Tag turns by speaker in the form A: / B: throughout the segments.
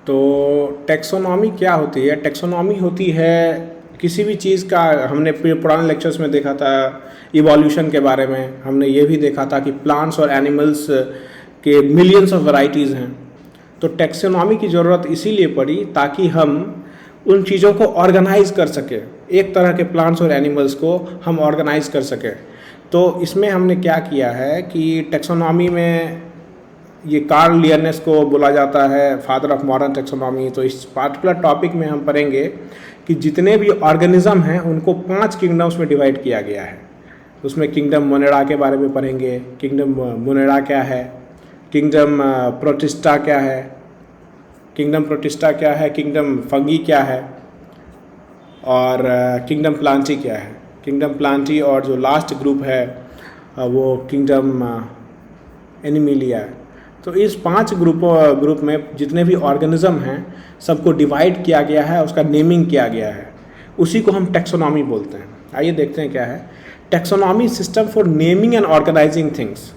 A: तो टैक्सोनॉमी क्या होती है? टैक्सोनॉमी होती है किसी भी चीज़ का, हमने पुराने लेक्चर्स में देखा था इवोल्यूशन के बारे में, हमने ये भी देखा था कि प्लांट्स और एनिमल्स के मिलियंस ऑफ वैरायटीज़ हैं। तो टैक्सोनॉमी की ज़रूरत इसीलिए पड़ी ताकि हम उन चीज़ों को ऑर्गेनाइज कर सकें, एक तरह के प्लांट्स और एनिमल्स को हम ऑर्गेनाइज कर सकें। तो इसमें हमने क्या किया है कि टैक्सोनॉमी में ये कार्ल लिननेस को बोला जाता है फादर ऑफ मॉडर्न टैक्सोनॉमी। तो इस पार्टिकुलर टॉपिक में हम पढ़ेंगे कि जितने भी ऑर्गेनिज्म हैं उनको 5 किंगडम्स में डिवाइड किया गया है। उसमें किंगडम मोनेरा के बारे में पढ़ेंगे, किंगडम मोनेरा क्या है, किंगडम प्रोटिस्टा क्या है, किंगडम फंगी क्या है, और किंगडम प्लांटी क्या है। किंगडम प्लांटी और जो लास्ट ग्रुप है वो किंगडम एनिमिलिया है। तो इस 5 ग्रुप में जितने भी ऑर्गेनिज्म हैं सबको डिवाइड किया गया है, उसका नेमिंग किया गया है, उसी को हम टैक्सोनॉमी बोलते हैं। आइए देखते हैं क्या है taxonomy system for naming and organising things.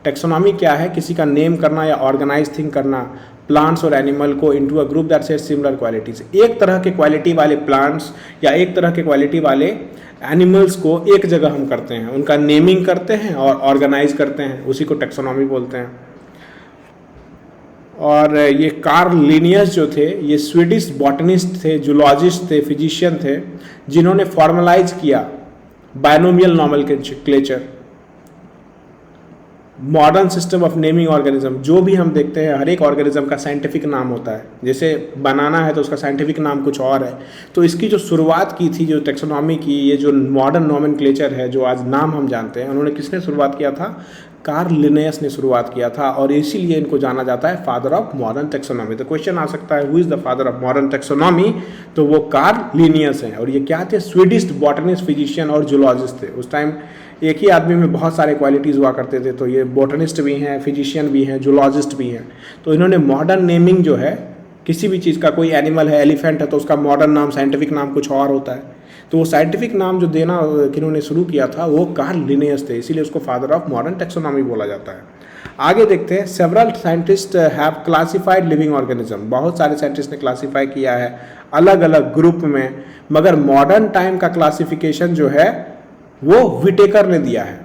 A: Taxonomy क्या है? किसी का नेम करना या ऑर्गेनाइज थिंग करना, प्लांट्स और एनिमल को into a group that shares similar qualities. एक तरह के क्वालिटी वाले प्लांट्स या एक तरह के क्वालिटी वाले एनिमल्स को एक जगह हम करते हैं, उनका नेमिंग करते हैं और ऑर्गेनाइज करते हैं, उसी को टैक्सोनॉमी बोलते हैं। और ये कार्ल लिनियस जो थे ये स्वीडिश बॉटनिस्ट थे, जूलॉजिस्ट थे, फिजिशियन थे, जिन्होंने फॉर्मलाइज किया binomial nomenclature, modern system of naming organism. जो भी हम देखते हैं हर एक ऑर्गेनिज्म का साइंटिफिक नाम होता है। जैसे बनाना है तो उसका साइंटिफिक नाम कुछ और है। तो इसकी जो शुरुआत की थी, जो टैक्सोनॉमी की, ये जो मॉडर्न नॉमेनक्लेचर है जो आज नाम हम जानते हैं, उन्होंने किसने शुरुआत किया था? कार्ल लिनेयस ने शुरुआत किया था, और इसीलिए इनको जाना जाता है फादर ऑफ मॉडर्न टैक्सोनॉमी। तो क्वेश्चन आ सकता है who is the father of modern taxonomy? तो वो कार्ल लिनियस हैं। और ये क्या थे? स्वीडिश बॉटनिस्ट, फिजिशियन और जूलॉजिस्ट थे। उस टाइम एक ही आदमी में बहुत सारे क्वालिटीज़ हुआ करते थे। तो ये बॉटनिस्ट भी हैं, फिजिशियन भी हैं, जूलॉजिस्ट भी हैं। तो इन्होंने मॉडर्न नेमिंग जो है किसी भी चीज़ का, कोई एनिमल है, एलिफेंट है, तो उसका मॉडर्न नाम, साइंटिफिक नाम कुछ और होता है। तो वो साइंटिफिक नाम जो देना किन्होंने शुरू किया था वो कार्ल लिनेयस थे, इसीलिए उसको फादर ऑफ मॉडर्न टैक्सोनॉमी बोला जाता है। आगे देखते हैं several scientist have classified living organism. बहुत सारे साइंटिस्ट ने क्लासीफाई किया है अलग अलग ग्रुप में, मगर मॉडर्न टाइम का क्लासिफिकेशन जो है वो विटेकर ने दिया है।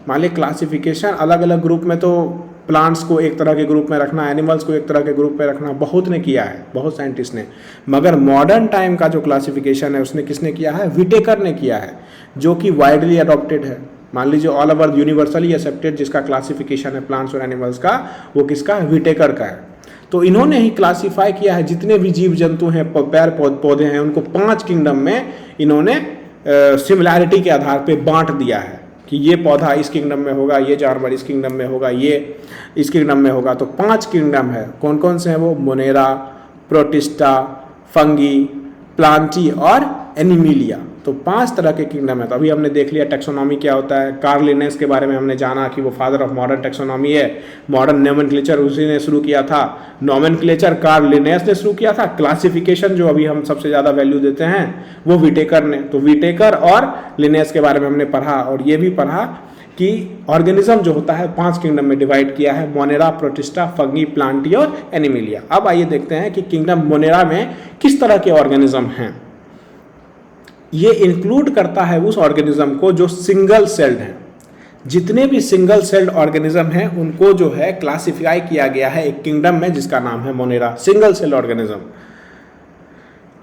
A: मान ली क्लासिफिकेशन अलग अलग ग्रुप में, तो प्लांट्स को एक तरह के ग्रुप में रखना, एनिमल्स को एक तरह के ग्रुप में रखना, बहुत ने किया है, बहुत साइंटिस्ट ने। मगर मॉडर्न टाइम का जो क्लासिफिकेशन है उसने किसने किया है? विटेकर ने किया है, जो कि वाइडली अडॉप्टेड है। मान लीजिए ऑल ओवर यूनिवर्सली एक्सेप्टेड जिसका क्लासिफिकेशन है प्लांट्स और एनिमल्स का, वो किसका है? विटेकर का है। तो इन्होंने ही क्लासीफाई किया है जितने भी जीव जंतु हैं, पेड़ पौधे हैं, उनको 5 किंगडम में इन्होंने सिमिलैरिटी के आधार पे बांट दिया है कि ये पौधा इस किंगडम में होगा, ये जानवर इस किंगडम में होगा, ये इस किंगडम में होगा। तो 5 किंगडम है। कौन कौन से हैं वो? मोनेरा, प्रोटिस्टा, फंगी, प्लांटी और एनिमिलिया। तो 5 तरह के किंगडम है। तो अभी हमने देख लिया टैक्सोनॉमी क्या होता है। कार्ल लिनेस के बारे में हमने जाना कि वो फादर ऑफ मॉडर्न टैक्सोनॉमी है। मॉडर्न नोमेनक्लेचर उसी ने शुरू किया था। नोमेनक्लेचर कार्ल लिनेस ने शुरू किया था। क्लासिफिकेशन जो अभी हम सबसे ज़्यादा वैल्यू देते हैं वो विटेकर ने। तो विटेकर और लिनेस के बारे में हमने पढ़ा, और ये भी पढ़ा कि ऑर्गेनिज्म जो होता है 5 किंगडम में डिवाइड किया है, मोनेरा, प्रोटिस्टा, फंगी, प्लांटी और एनिमिलिया। अब आइए देखते हैं कि किंगडम मोनेरा में किस तरह के ऑर्गेनिज्म हैं। ये इंक्लूड करता है उस ऑर्गेनिज्म को जो सिंगल सेल्ड हैं। जितने भी सिंगल सेल्ड ऑर्गेनिज्म हैं उनको जो है क्लासिफाई किया गया है एक किंगडम में जिसका नाम है मोनेरा, सिंगल सेल ऑर्गेनिज्म।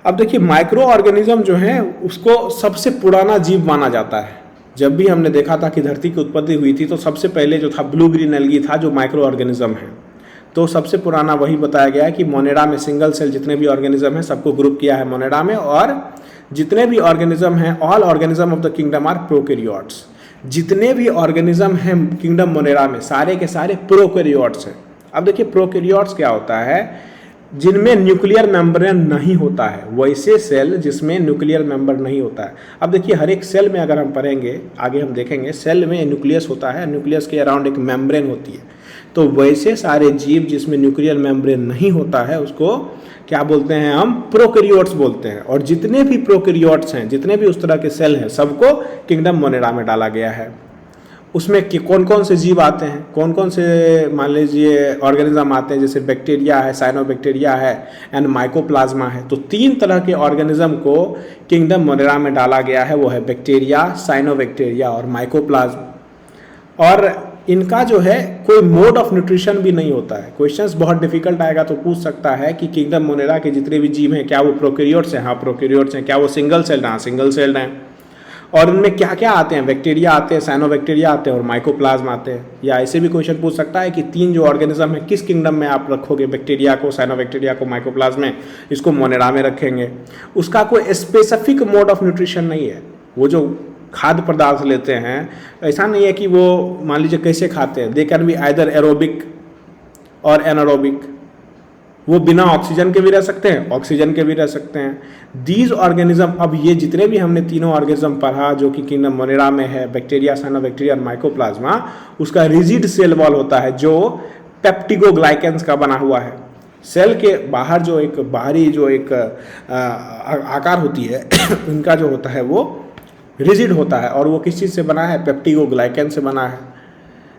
A: अब देखिए माइक्रो ऑर्गेनिज्म जो है उसको सबसे पुराना जीव माना जाता है। जब भी हमने देखा था कि धरती की उत्पत्ति हुई थी तो सबसे पहले जो था ब्लू ग्रीन एल्गी था जो माइक्रो ऑर्गेनिज्म है। तो सबसे पुराना वही बताया गया है कि मोनेरा में सिंगल सेल जितने भी ऑर्गेनिज्म हैं सबको ग्रुप किया है मोनेरा में, और जितने भी ऑर्गेनिज्म हैं all organism of the kingdom are prokaryotes. जितने भी ऑर्गेनिज्म हैं किंगडम मोनेरा में सारे के सारे प्रोकैरियोट्स हैं। अब देखिए प्रोकैरियोट्स क्या होता है? जिनमें न्यूक्लियर मेम्ब्रेन नहीं होता है, वैसे सेल जिसमें न्यूक्लियर मेम्बर नहीं होता है। अब देखिए हर एक सेल में अगर हम पढ़ेंगे, आगे हम देखेंगे, सेल में न्यूक्लियस होता है, न्यूक्लियस के अराउंड एक मेम्ब्रेन होती है। तो वैसे सारे जीव जिसमें न्यूक्लियर मेम्ब्रेन नहीं होता है उसको क्या बोलते हैं? हम प्रोकैरियोट्स बोलते हैं। और जितने भी प्रोकैरियोट्स हैं, जितने भी उस तरह के सेल हैं, सबको किंगडम मोनेरा में डाला गया है। उसमें कि कौन कौन से जीव आते हैं, कौन कौन से मान लीजिए ऑर्गेनिज्म आते हैं, जैसे बैक्टीरिया है, साइनोबैक्टीरिया है एंड माइकोप्लाज्मा है। तो 3 तरह के ऑर्गेनिज्म को किंगडम मोनेरा में डाला गया है, वो है बैक्टीरिया, साइनोबैक्टीरिया और माइकोप्लाज्मा। और इनका जो है कोई मोड ऑफ न्यूट्रिशन भी नहीं होता है। क्वेश्चंस बहुत डिफिकल्ट आएगा तो पूछ सकता है कि किंगडम मोनेरा के जितने भी जीव हैं क्या वो प्रोकैरियोट्स हैं? हाँ प्रोकैरियोट्स हैं। क्या वो सिंगल सेल्ड? हाँ सिंगल सेल्ड हैं। और उनमें क्या क्या आते हैं? बैक्टीरिया आते हैं, साइनोबैक्टीरिया आते हैं और माइकोप्लाज्म आते हैं। या ऐसे भी क्वेश्चन पूछ सकता है कि 3 जो ऑर्गेनिज्म है किस किंगडम में आप रखोगे? बैक्टीरिया को, साइनोबैक्टीरिया को, माइकोप्लाज्म में, इसको मोनेरा में रखेंगे। उसका कोई स्पेसिफिक मोड ऑफ न्यूट्रिशन नहीं है। वो जो खाद्य पदार्थ लेते हैं ऐसा नहीं है कि वो मान लीजिए कैसे खाते हैं। They can be either aerobic और एनारोबिक। वो बिना ऑक्सीजन के भी रह सकते हैं, ऑक्सीजन के भी रह सकते हैं। दीज ऑर्गेनिज्म, अब ये जितने भी हमने तीनों ऑर्गेनिज्म पढ़ा जो कि किंगडम मोनेरा में है, बैक्टीरिया, साइनोबैक्टीरिया और माइकोप्लाज्मा, उसका रिजिड सेल वॉल होता है जो पेप्टिडोग्लाइकेंस का बना हुआ है। सेल के बाहर जो एक बाहरी जो एक आकार होती है उनका जो होता है वो रिजिड होता है। और वो किस चीज़ से बना है? पेप्टिडोग्लाइकेन से बना है।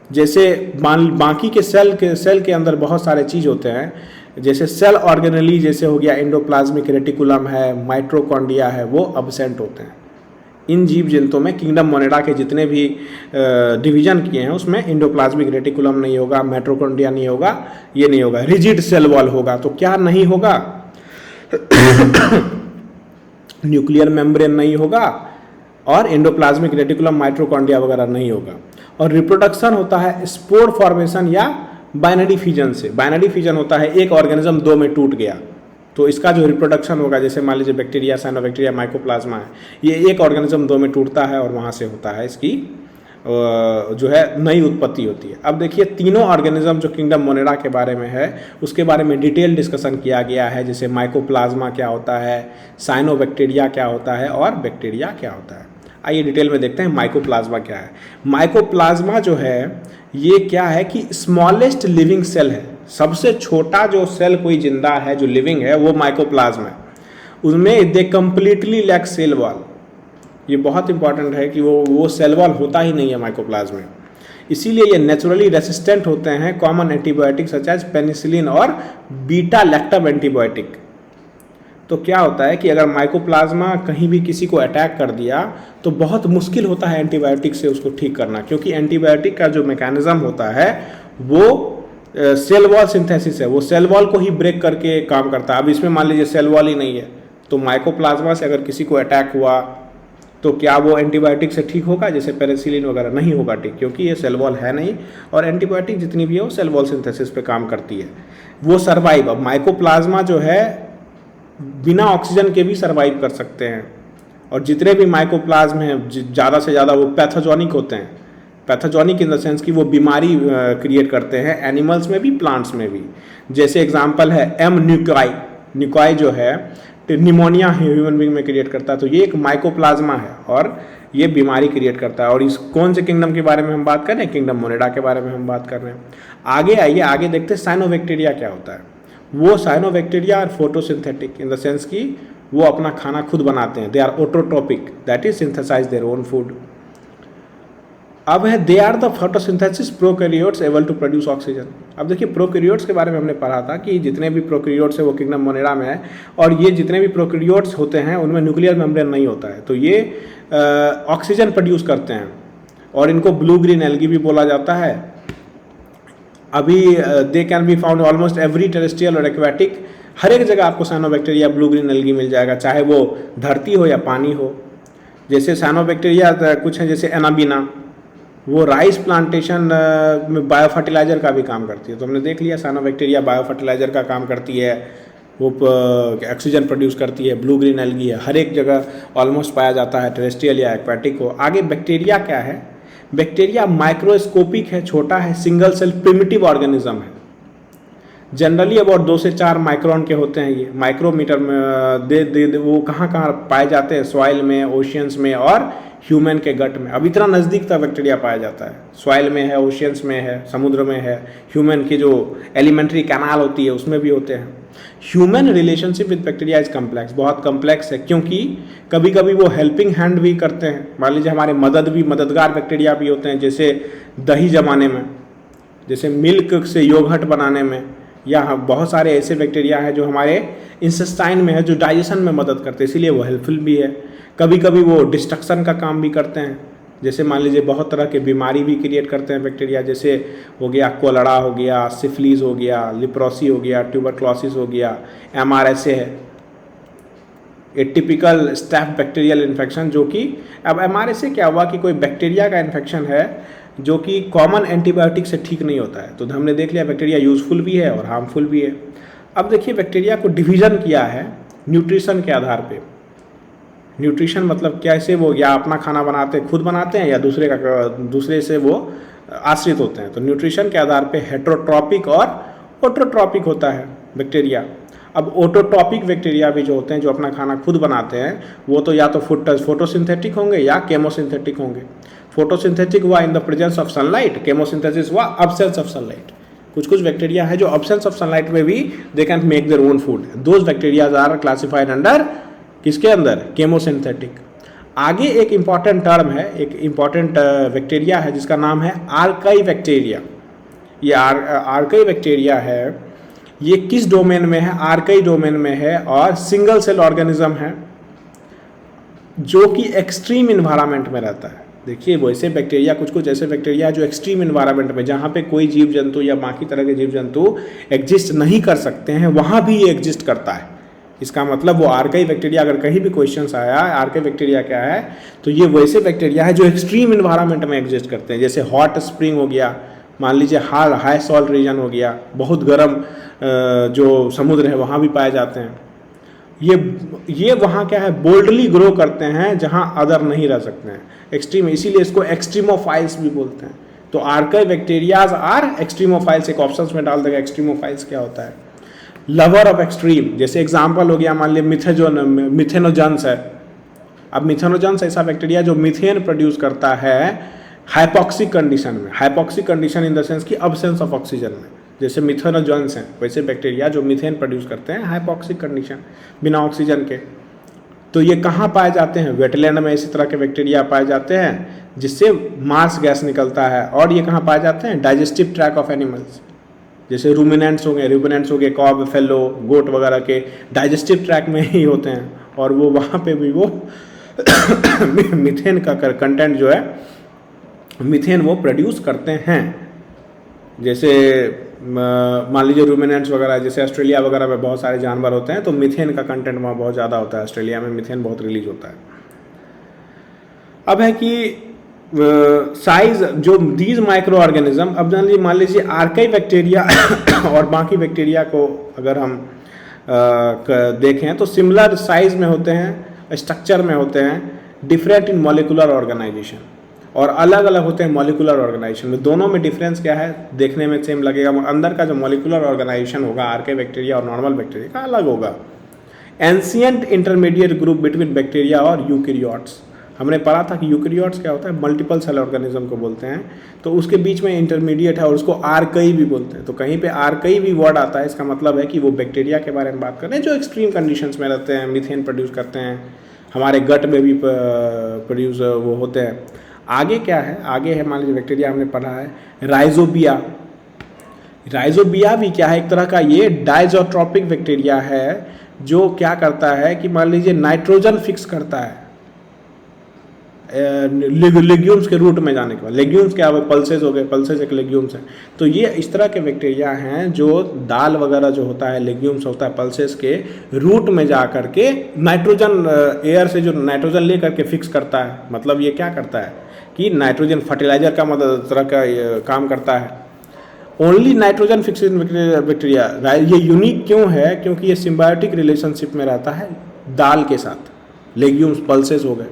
A: जैसे बाकी के सेल के अंदर बहुत सारे चीज़ होते हैं, जैसे सेल ऑर्गेनेली जैसे हो गया, एंडोप्लाज्मिक रेटिकुलम है, माइट्रोकॉन्ड्रिया है, वो अब्सेंट होते हैं। इन जीव जंतुओं में किंगडम मोनेरा के जितने भी डिवीजन किए हैं उसमें एंडोप्लाज्मिक रेटिकुलम नहीं होगा, माइट्रोकॉन्ड्रिया नहीं होगा, ये नहीं होगा। रिजिड सेल वॉल होगा। तो क्या नहीं होगा? न्यूक्लियर मेम्ब्रेन नहीं होगा और एंडोप्लाज्मिक रेटिकुलम, माइट्रोकॉन्ड्रिया वगैरह नहीं होगा। और रिप्रोडक्शन होता है स्पोर फॉर्मेशन या बाइनरी फिजन से। बाइनरी फिजन होता है एक ऑर्गेनिज्म 2 में टूट गया तो इसका जो रिप्रोडक्शन होगा, जैसे मान लीजिए बैक्टीरिया, साइनोबैक्टीरिया, माइकोप्लाज्मा है, ये एक ऑर्गेनिज्म 2 में टूटता है और वहाँ से होता है इसकी जो है नई उत्पत्ति होती है। अब देखिए तीनों ऑर्गेनिज्म जो किंगडम मोनेरा के बारे में है उसके बारे में डिटेल डिस्कशन किया गया है। जैसे माइकोप्लाज्मा क्या होता है, साइनोबैक्टीरिया क्या होता है और बैक्टीरिया क्या होता है। आइए डिटेल में देखते हैं माइकोप्लाज्मा क्या है। माइकोप्लाज्मा जो है ये क्या है कि स्मॉलेस्ट लिविंग सेल है। सबसे छोटा जो सेल कोई जिंदा है जो लिविंग है वो माइकोप्लाज्मा है। उसमें they completely lack cell wall. ये बहुत इंपॉर्टेंट है कि वो सेल वॉल होता ही नहीं है माइकोप्लाज्मा में। इसीलिए ये नेचुरली रेसिस्टेंट होते हैं common antibiotic such as penicillin और बीटा लैक्टम एंटीबायोटिक। तो क्या होता है कि अगर माइकोप्लाज्मा कहीं भी किसी को अटैक कर दिया तो बहुत मुश्किल होता है एंटीबायोटिक से उसको ठीक करना, क्योंकि एंटीबायोटिक का जो मैकेनिज्म होता है वो सेल वॉल सिंथेसिस है। वो सेल वॉल को ही ब्रेक करके काम करता है। अब इसमें मान लीजिए सेल वॉल ही नहीं है तो माइकोप्लाज्मा से अगर किसी को अटैक हुआ तो क्या वो एंटीबायोटिक से ठीक होगा? जैसे पेनिसिलिन वगैरह नहीं होगा ठीक, क्योंकि ये सेल वॉल है नहीं। और एंटीबायोटिक जितनी भी है वो सेल वॉल सिंथेसिस पे काम करती है, वो सर्वाइव। अब माइकोप्लाज्मा जो है बिना ऑक्सीजन के भी सर्वाइव कर सकते हैं। और जितने भी माइकोप्लाज्म हैं ज़्यादा से ज़्यादा वो पैथोजोनिक होते हैं। पैथोजोनिक इन द सेंस कि वो बीमारी क्रिएट करते हैं, एनिमल्स में भी प्लांट्स में भी। जैसे एग्जांपल है एम न्यूक्लाई। न्यूक्लाई जो है निमोनिया ह्यूमन बींग में क्रिएट करता है, तो ये एक माइकोप्लाज्मा है और ये बीमारी क्रिएट करता है। और इस कौन से किंगडम के बारे में हम बात कर रहे हैं? किंगडम मोनेरा के बारे में हम बात कर रहे हैं। आगे आइए आगे देखते हैं साइनोबैक्टीरिया क्या होता है। वो cyanobacteria are photosynthetic in the sense कि वो अपना खाना खुद बनाते हैं। They are autotrophic, that is synthesise their own food. अब है they are the photosynthesis prokaryotes able to produce oxygen. अब देखिए प्रोकैरियोट्स के बारे में हमने पढ़ा था कि जितने भी प्रोकैरियोट्स है वो किंगडम मोनेरा में है। और ये जितने भी प्रोकैरियोट्स होते हैं उनमें न्यूक्लियर मेम्ब्रेन नहीं होता है, तो ये ऑक्सीजन प्रोड्यूस करते हैं और इनको ब्लू ग्रीन एल्गी भी बोला जाता है। अभी they can be found almost every terrestrial और एक्वेटिक। हर एक जगह आपको साइनोबैक्टीरिया ब्लू ग्रीन एल्गी मिल जाएगा, चाहे वो धरती हो या पानी हो। जैसे साइनोबैक्टीरिया कुछ है जैसे एनाबिना, वो राइस प्लांटेशन में बायो फर्टिलाइजर का भी काम करती है। तो हमने देख लिया साइनोबैक्टीरिया बायो फर्टिलाइजर का काम करती है, वो ऑक्सीजन प्रोड्यूस करती है। ब्लू ग्रीन एल्गी है, हर एक जगह ऑलमोस्ट पाया जाता है, टेरेस्ट्रियल या एक्वेटिक हो। आगे बैक्टीरिया क्या है? बैक्टीरिया माइक्रोस्कोपिक है, छोटा है, सिंगल सेल प्रिमिटिव ऑर्गेनिज्म है। जनरली अबाउट 2 से 4 माइक्रोन के होते हैं। ये माइक्रोमीटर में वो कहाँ कहाँ पाए जाते हैं, सॉइल में, ओशियंस में और ह्यूमन के गट में। अब इतना नज़दीक तक बैक्टीरिया पाया जाता है, सॉइल में है, ओशियंस में है, समुद्र में है, ह्यूमन की जो एलिमेंट्री कैनाल होती है उसमें भी होते हैं। Human relationship with bacteria is complex, बहुत कम्प्लेक्स है, क्योंकि कभी कभी वो हेल्पिंग हैंड भी करते हैं। मान लीजिए हमारे मददगार बैक्टीरिया भी होते हैं, जैसे दही जमाने में, जैसे मिल्क से योगर्ट बनाने में, या बहुत सारे ऐसे बैक्टीरिया हैं जो हमारे इंटेस्टाइन में है, जो डाइजेशन में मदद करते हैं, इसीलिए वो हेल्पफुल भी है। कभी कभी वो डिस्ट्रक्शन का काम भी करते हैं, जैसे मान लीजिए बहुत तरह के बीमारी भी क्रिएट करते हैं बैक्टीरिया, जैसे हो गया कोलेरा हो गया, सिफिलिस हो गया, लिप्रोसी हो गया, ट्यूबरक्लोसिस हो गया, MRSA है, a typical staph bacterial infection. जो कि अब MRSA क्या हुआ कि कोई बैक्टीरिया का इन्फेक्शन है जो कि कॉमन एंटीबायोटिक से ठीक नहीं होता है, तो हमने देख लिया बैक्टीरिया यूजफुल भी है और हार्मफुल भी है। अब देखिए बैक्टीरिया को डिवीज़न किया है न्यूट्रिशन के आधार पे। न्यूट्रिशन मतलब कैसे वो या अपना खाना बनाते खुद बनाते हैं या दूसरे से वो आश्रित होते हैं। तो न्यूट्रिशन के आधार पे हेटेरोट्रॉपिक और ऑटोट्रॉपिक होता है बैक्टीरिया। अब ऑटोट्रॉपिक बैक्टीरिया भी जो होते हैं, जो अपना खाना खुद बनाते हैं, वो तो या तो फोटोसिंथेटिक होंगे या केमोसिंथेटिक होंगे। फोटोसिंथेटिक हुआ in the presence of sunlight, chemosynthesis हुआ अब्सेंस ऑफ सनलाइट। कुछ कुछ बैक्टीरिया है जो अब्सेंस ऑफ सनलाइट में भी they can make their own food, those bacterias are classified under किसके अंदर, केमोसिंथेटिक। आगे एक इम्पॉर्टेंट टर्म है, एक इम्पॉर्टेंट बैक्टीरिया है जिसका नाम है आर्काई बैक्टीरिया। ये आर्काई बैक्टीरिया है, ये किस डोमेन में है, आर्काई डोमेन में है और सिंगल सेल ऑर्गेनिज्म है जो कि एक्सट्रीम इन्वायरमेंट में रहता है। देखिए वैसे बैक्टीरिया, कुछ कुछ ऐसे बैक्टीरिया जो एक्सट्रीम इन्वायरमेंट में, जहाँ पे कोई जीव जंतु या बाकी तरह के जीव जंतु एग्जिस्ट नहीं कर सकते हैं, वहाँ भी ये एग्जिस्ट करता है। इसका मतलब वो आर्काई बैक्टीरिया, अगर कहीं भी क्वेश्चन आया आर्काई बैक्टीरिया क्या है, तो ये वैसे बैक्टीरिया है जो एक्सट्रीम इन्वायरमेंट में एग्जिस्ट करते हैं। जैसे हॉट स्प्रिंग हो गया, मान लीजिए हाई सॉल्ट रीजन हो गया, बहुत गर्म जो समुद्र है वहाँ भी पाए जाते हैं। ये वहाँ क्या है, बोल्डली ग्रो करते हैं जहाँ अदर नहीं रह सकते हैं, एक्सट्रीम, इसीलिए इसको एक्सट्रीमोफाइल्स भी बोलते हैं। तो आर्काई बैक्टीरियाज आर एक्सट्रीमोफाइल्स। एक ऑप्शंस में डाल देगा एक्सट्रीमोफाइल्स क्या होता है। लवर ऑफ एक्सट्रीम, जैसे एग्जाम्पल हो गया, मान लीजिए मिथेनोजन्स है। अब मिथेनोजन्स ऐसा बैक्टीरिया जो मिथेन प्रोड्यूस करता है हाइपॉक्सिक कंडीशन में, hypoxic condition in the sense की अब्सेंस ऑफ ऑक्सीजन में, जैसे मिथेनोजन्स हैं वैसे बैक्टीरिया जो मीथेन प्रोड्यूस करते हैं हाइपॉक्सिक कंडीशन, बिना ऑक्सीजन के। तो ये कहाँ पाए जाते हैं, वेटलैंड में इसी तरह के बैक्टीरिया पाए जाते हैं जिससे मार्स गैस निकलता है। और ये कहाँ पाए जाते हैं, डाइजेस्टिव ट्रैक ऑफ एनिमल्स, जैसे रूमिनेंट्स हो गए, कॉब, फेलो, गोट वगैरह के डाइजेस्टिव ट्रैक में ही होते हैं, और वो वहाँ पे भी वो मीथेन का कंटेंट जो है, मीथेन वो प्रोड्यूस करते हैं। जैसे मान लीजिए रूमिनेंट्स वगैरह, जैसे ऑस्ट्रेलिया वगैरह में बहुत सारे जानवर होते हैं, तो मीथेन का कंटेंट वहाँ बहुत ज़्यादा होता है, ऑस्ट्रेलिया में मीथेन बहुत रिलीज होता है। अब है कि साइज जो दीज माइक्रो ऑर्गेनिज्म, अब मान लीजिए आर्काई बैक्टीरिया और बाकी बैक्टीरिया को अगर हम देखें तो सिमिलर साइज में होते हैं, स्ट्रक्चर में होते हैं, डिफरेंट इन मॉलिकुलर ऑर्गेनाइजेशन, और अलग अलग होते हैं मॉलिकुलर ऑर्गेनाइजेशन में। दोनों में डिफरेंस क्या है, देखने में सेम लगेगा, अंदर का जो मॉलिकुलर ऑर्गेनाइजेशन होगा आर्काई बैक्टीरिया और नॉर्मल बैक्टीरिया का अलग होगा। Ancient intermediate group between bacteria और यूकेरियोट्स, हमने पढ़ा था कि यूकेरियोट्स क्या होता है, मल्टीपल सेल ऑर्गेनिज्म को बोलते हैं, तो उसके बीच में इंटरमीडिएट है और उसको आर्काई भी बोलते हैं। तो कहीं पे आर्काई भी वर्ड आता है, इसका मतलब है कि वो बैक्टीरिया के बारे में बात कर रहे हैं जो एक्सट्रीम कंडीशंस में रहते हैं, मीथेन प्रोड्यूस करते हैं, हमारे गट में भी प्रोड्यूस वो होते हैं। आगे क्या है, आगे है मान लीजिए बैक्टीरिया हमने पढ़ा है राइजोबिया। राइजोबिया भी क्या है, एक तरह का ये डाइजोट्रॉपिक बैक्टीरिया है जो क्या करता है कि मान लीजिए नाइट्रोजन फिक्स करता है लेग्यूम्स के रूट में जाने के बाद। लेग्यूम्स क्या, पल्सेज हो गए, पल्सेज एक लेग्यूम्स है। तो ये इस तरह के बैक्टीरिया हैं जो दाल वगैरह जो होता है, लेग्यूम्स होता है, पल्सेज के रूट में जा करके नाइट्रोजन, एयर से जो नाइट्रोजन ले करके फिक्स करता है। मतलब ये क्या करता है कि नाइट्रोजन फर्टिलाइजर का मतलब तरह का काम करता है। Only nitrogen fixing bacteria. ये यूनिक क्यों है, क्योंकि ये सिम्बायोटिक रिलेशनशिप में रहता है दाल के साथ, लेग्यूम्स, पल्सेस हो गए।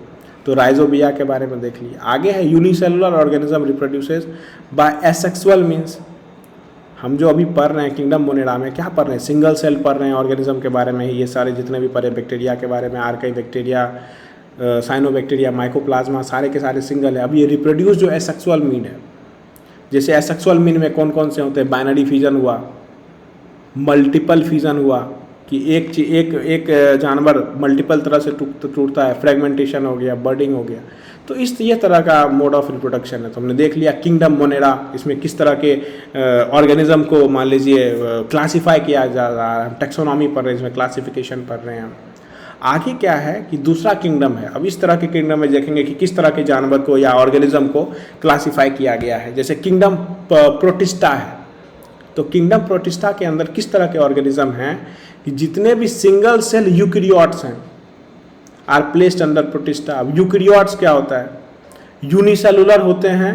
A: तो राइजोबिया के बारे में देख लीजिए। आगे है unicellular organism reproduces by asexual means. हम जो अभी पढ़ रहे हैं किंगडम मोनेरा में, क्या पढ़ रहे हैं? सिंगल सेल पढ़ रहे हैं ऑर्गेनिज्म के बारे में ही, ये सारे जितने भी पढ़े बैक्टीरिया के बारे में, आर्काई बैक्टीरिया, साइनोबैक्टीरिया, माइकोप्लाज्मा, सारे के सारे सिंगल है। अब ये रिप्रोड्यूस जो एसेक्सुअल मीन है, जैसे एसेक्सुअल मीन में कौन कौन से होते हैं? बाइनरी फिजन हुआ, मल्टीपल फिजन हुआ कि एक जानवर मल्टीपल तरह से टूटता है, फ्रेगमेंटेशन हो गया, बर्डिंग हो गया। तो ये तरह का मोड ऑफ रिप्रोडक्शन है। तो हमने देख लिया किंगडम मोनेरा, इसमें किस तरह के ऑर्गेनिज्म को मान लीजिए क्लासीफाई किया जा रहा है, हम टेक्सोनॉमी पढ़ रहे हैं, इसमें क्लासिफिकेशन पढ़ रहे हैं। आगे क्या है कि दूसरा किंगडम है। अब इस तरह के किंगडम में देखेंगे कि किस तरह के जानवर को या ऑर्गेनिज्म को क्लासीफाई किया गया है। जैसे किंगडम प्रोटिस्टा है, तो किंगडम प्रोटिस्टा के अंदर किस तरह के ऑर्गेनिज्म हैं कि जितने भी सिंगल सेल यूकेरियोट्स हैं आर प्लेस्ड अंडर प्रोटिस्टा। अब यूकेरियोट्स क्या होता है? यूनिसेलुलर होते हैं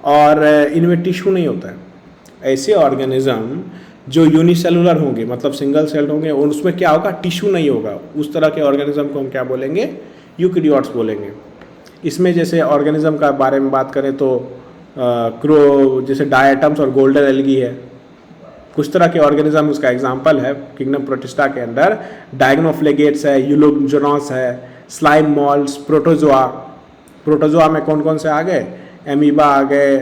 A: और इनमें टिश्यू नहीं होता है। ऐसे ऑर्गेनिज्म जो यूनिसेलुलर होंगे, मतलब सिंगल सेल्ड होंगे, और उसमें क्या होगा? टिश्यू नहीं होगा, उस तरह के ऑर्गेनिज्म को हम क्या बोलेंगे? यूकेरियोट्स बोलेंगे। इसमें जैसे ऑर्गेनिज्म का बारे में बात करें तो जैसे डायटम्स और गोल्डन एल्गी है, कुछ तरह के ऑर्गेनिज्म उसका एग्जाम्पल है किंगडम प्रोटिस्टा के अंदर। डायग्नोफ्लेगेट्स है, यूलोजोनस है, स्लाइम मॉल्स, प्रोटोजोआ। प्रोटोजोआ में कौन कौन से आ गए? एमीबा आ गए,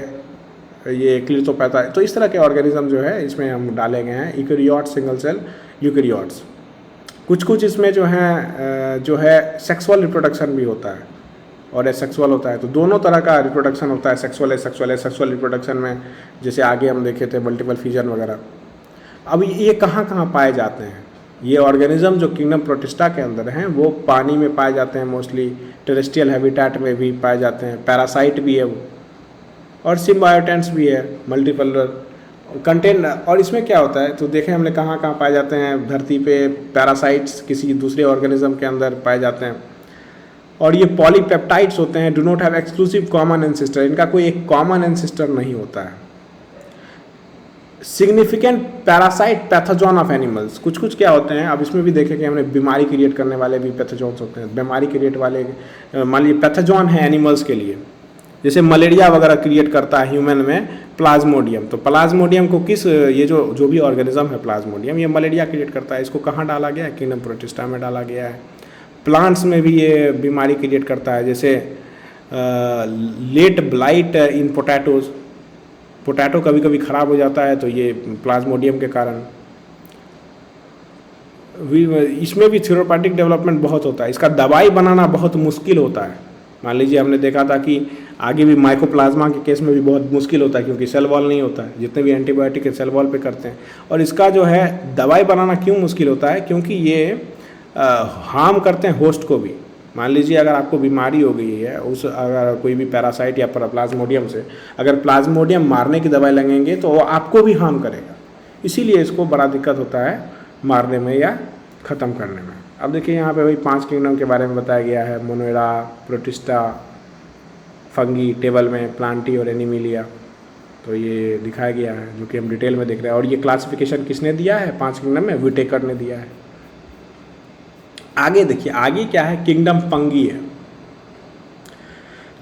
A: ये क्लिटोपैथा। तो इस तरह के ऑर्गेनिज्म जो है इसमें हम डाले गए हैं, यूकेरियोट्स, सिंगल सेल यूकेरियोट्स। कुछ इसमें जो है सेक्सुअल रिप्रोडक्शन भी होता है और एसेक्सुअल होता है। तो दोनों तरह का रिप्रोडक्शन होता है, सेक्सुअल एसेक्सुअल रिप्रोडक्शन में जैसे आगे हम देखे थे मल्टीपल फिजन वगैरह। अब ये कहाँ कहाँ पाए जाते हैं? ये ऑर्गेनिज्म जो किंगडम प्रोटिस्टा के अंदर हैं वो पानी में पाए जाते हैं, मोस्टली टेरेस्ट्रियल हैबिटेट में भी पाए जाते हैं, पैरासाइट भी है वो, और सिम्बायोटेंट्स भी है, मल्टीपल कंटेन। और इसमें क्या होता है तो देखें हमने कहाँ कहाँ पाए जाते हैं धरती पे। पैरासाइट्स किसी दूसरे ऑर्गेनिज्म के अंदर पाए जाते हैं, और ये पॉलीपेप्टाइड्स होते हैं, do not have exclusive common ancestor, इनका कोई एक कॉमन एंसेस्टर नहीं होता है। Significant parasite pathogen of animals, कुछ क्या होते हैं, अब इसमें भी देखें कि हमने बीमारी क्रिएट करने वाले भी पैथोजन्स होते हैं। बीमारी क्रिएट वाले मान लीजिए पैथोजन है एनिमल्स के लिए, जैसे मलेरिया वगैरह क्रिएट करता है ह्यूमन में प्लाज्मोडियम। तो प्लाज्मोडियम को किस, ये जो भी ऑर्गेनिज्म है प्लाज्मोडियम, ये मलेरिया क्रिएट करता है, इसको कहाँ डाला गया है? किंगडम प्रोटिस्टा में डाला गया है। प्लांट्स में भी ये बीमारी क्रिएट करता है, जैसे लेट ब्लाइट इन पोटैटोज, पोटैटो कभी कभी ख़राब हो जाता है तो ये प्लाज्मोडियम के कारण। इसमें भी थेरोपैटिक डेवलपमेंट बहुत होता है, इसका दवाई बनाना बहुत मुश्किल होता है। मान लीजिए हमने देखा था कि आगे भी माइकोप्लाज्मा के केस में भी बहुत मुश्किल होता है, क्योंकि सेल वॉल नहीं होता है, जितने भी एंटीबायोटिक सेल वॉल पे करते हैं। और इसका जो है दवाई बनाना क्यों मुश्किल होता है? क्योंकि ये हार्म करते हैं होस्ट को भी। मान लीजिए अगर आपको बीमारी हो गई है अगर कोई भी पैरासाइट या प्लाज्मोडियम से, अगर प्लाज्मोडियम मारने की दवाई लगेंगे तो वो आपको भी हार्म करेगा, इसीलिए इसको बड़ा दिक्कत होता है मारने में या ख़त्म करने में। अब देखिए यहाँ पे वही 5 किंगडम के बारे में बताया गया है, मोनेरा, प्रोटिस्टा, फंगी टेबल में, प्लांटी और एनिमिलिया। तो ये दिखाया गया है जो कि हम डिटेल में देख रहे हैं। और ये क्लासिफिकेशन किसने दिया है 5 किंगडम में? विटेकर ने दिया है। आगे देखिए, आगे क्या है? किंगडम फंगी है।